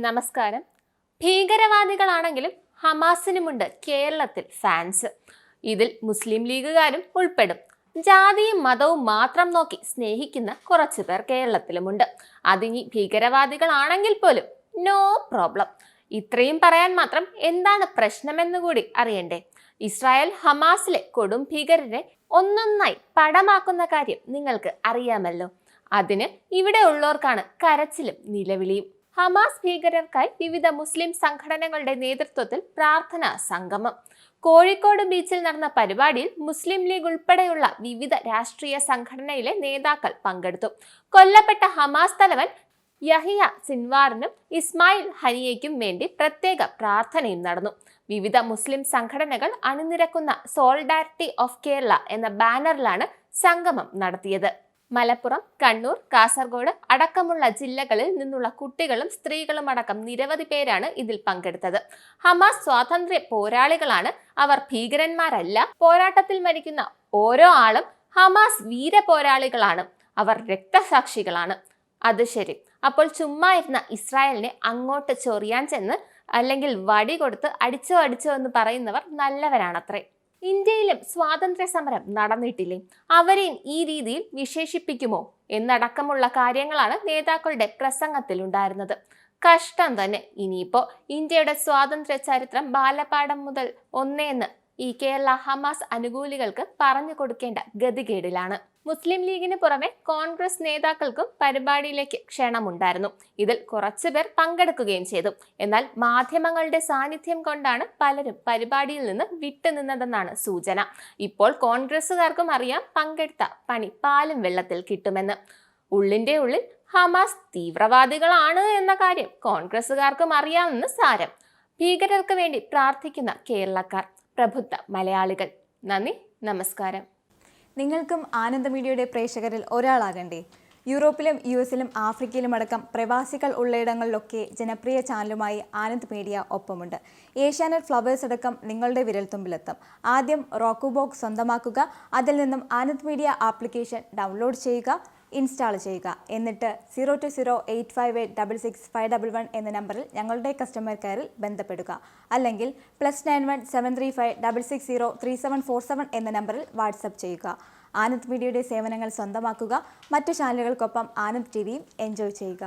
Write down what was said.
നമസ്കാരം. ഭീകരവാദികളാണെങ്കിലും ഹമാസിനുമുണ്ട് കേരളത്തിൽ ഫാൻസ്. ഇതിൽ മുസ്ലിം ലീഗുകാരും ഉൾപ്പെടും. ജാതിയും മതവും മാത്രം നോക്കി സ്നേഹിക്കുന്ന കുറച്ചു പേർ കേരളത്തിലുമുണ്ട്. അതിനി ഭീകരവാദികളാണെങ്കിൽ പോലും നോ പ്രോബ്ലം. ഇത്രയും പറയാൻ മാത്രം എന്താണ് പ്രശ്നമെന്ന് കൂടി അറിയണ്ടേ? ഇസ്രായേൽ ഹമാസിലെ കൊടും ഭീകരരെ ഒന്നൊന്നായി പടമാക്കുന്ന കാര്യം നിങ്ങൾക്ക് അറിയാമല്ലോ. അതിന് ഇവിടെ ഉള്ളവർക്കാണ് കരച്ചിലും നിലവിളിയും. ഹമാസ് ഭീകരർക്കായി വിവിധ മുസ്ലിം സംഘടനകളുടെ നേതൃത്വത്തിൽ പ്രാർത്ഥനാ സംഗമം. കോഴിക്കോട് ബീച്ചിൽ നടന്ന പരിപാടിയിൽ മുസ്ലിം ലീഗ് ഉൾപ്പെടെയുള്ള വിവിധ രാഷ്ട്രീയ സംഘടനയിലെ നേതാക്കൾ പങ്കെടുത്തു. കൊല്ലപ്പെട്ട ഹമാസ് തലവൻ യഹിയ സിൻവാറിനും ഇസ്മായിൽ ഹനിയയ്ക്കും വേണ്ടി പ്രത്യേക പ്രാർത്ഥനയും നടന്നു. വിവിധ മുസ്ലിം സംഘടനകൾ അണിനിരക്കുന്ന സോളിഡാരിറ്റി ഓഫ് കേരള എന്ന ബാനറിലാണ് സംഗമം നടത്തിയത്. മലപ്പുറം, കണ്ണൂർ, കാസർഗോഡ് അടക്കമുള്ള ജില്ലകളിൽ നിന്നുള്ള കുട്ടികളും സ്ത്രീകളും അടക്കം നിരവധി പേരാണ് ഇതിൽ പങ്കെടുത്തത്. ഹമാസ് സ്വാതന്ത്ര്യ പോരാളികളാണ്. അവർ ഭീകരന്മാരല്ല. പോരാട്ടത്തിൽ മരിക്കുന്ന ഓരോ ആളും ഹമാസ് വീര പോരാളികളാണ്. അവർ രക്തസാക്ഷികളാണ്. അത് ശരി. അപ്പോൾ ചുമ്മാ ഇരുന്ന ഇസ്രായേലിനെ അങ്ങോട്ട് ചൊറിയാൻ ചെന്ന് അല്ലെങ്കിൽ വടി കൊടുത്ത് അടിച്ചോ എന്ന് പറയുന്നവർ നല്ലവരാണത്രേ. ഇന്ത്യയിലും സ്വാതന്ത്ര്യ സമരം നടന്നിട്ടില്ലേ? അവരെയും ഈ രീതിയിൽ വിശേഷിപ്പിക്കുമോ എന്നടക്കമുള്ള കാര്യങ്ങളാണ് നേതാക്കളുടെ പ്രസംഗത്തിൽ ഉണ്ടായിരുന്നത്. കഷ്ടം തന്നെ. ഇനിയിപ്പോ ഇന്ത്യയുടെ സ്വാതന്ത്ര്യ ചരിത്രം ബാലപാഠം മുതൽ ഒന്നേന്ന് ഈ കേരള ഹമാസ് അനുകൂലികൾക്ക് പറഞ്ഞു കൊടുക്കേണ്ട ഗതികേടിലാണ്. മുസ്ലിം ലീഗിന് പുറമെ കോൺഗ്രസ് നേതാക്കൾക്കും പരിപാടിയിലേക്ക് ക്ഷണമുണ്ടായിരുന്നു. ഇതിൽ കുറച്ചുപേർ പങ്കെടുക്കുകയും ചെയ്തു. എന്നാൽ മാധ്യമങ്ങളുടെ സാന്നിധ്യം കൊണ്ടാണ് പലരും പരിപാടിയിൽ നിന്ന് വിട്ടുനിന്നതെന്നാണ് സൂചന. ഇപ്പോൾ കോൺഗ്രസുകാർക്കും അറിയാം പങ്കെടുത്ത പണി പാലും വെള്ളത്തിൽ കിട്ടുമെന്ന്. ഉള്ളിന്റെ ഉള്ളിൽ ഹമാസ് തീവ്രവാദികളാണ് എന്ന കാര്യം കോൺഗ്രസുകാർക്കും അറിയാമെന്ന് സാരം. ഭീകരർക്ക് വേണ്ടി പ്രാർത്ഥിക്കുന്ന കേരളക്കാർ, പ്രബുദ്ധ മലയാളികൾ. നന്ദി, നമസ്കാരം. നിങ്ങൾക്കും ആനന്ദ മീഡിയയുടെ പ്രേക്ഷകരിൽ ഒരാളാകണ്ടേ? യൂറോപ്പിലും US-ലും ആഫ്രിക്കയിലും അടക്കം പ്രവാസികൾ ഉള്ളയിടങ്ങളിലൊക്കെ ജനപ്രിയ ചാനലുമായി ആനന്ദ് മീഡിയ ഒപ്പമുണ്ട്. ഏഷ്യാനെറ്റ് ഫ്ലവേഴ്സ് അടക്കം നിങ്ങളുടെ വിരൽത്തുമ്പിലെത്തും. ആദ്യം റോക്കു ബോക്സ് സ്വന്തമാക്കുക. അതിൽ നിന്നും ആനന്ദ് മീഡിയ ആപ്ലിക്കേഷൻ ഡൗൺലോഡ് ചെയ്യുക, ഇൻസ്റ്റാൾ ചെയ്യുക. എന്നിട്ട് 0208586651 എന്ന നമ്പറിൽ ഞങ്ങളുടെ കസ്റ്റമർ കെയറിൽ ബന്ധപ്പെടുക. അല്ലെങ്കിൽ +91 735 660 3747 എന്ന നമ്പറിൽ വാട്സപ്പ് ചെയ്യുക. ആനന്ദ് മീഡിയയുടെ സേവനങ്ങൾ സ്വന്തമാക്കുക. മറ്റു ചാനലുകൾക്കൊപ്പം ആനന്ദ് TVയും എൻജോയ് ചെയ്യുക.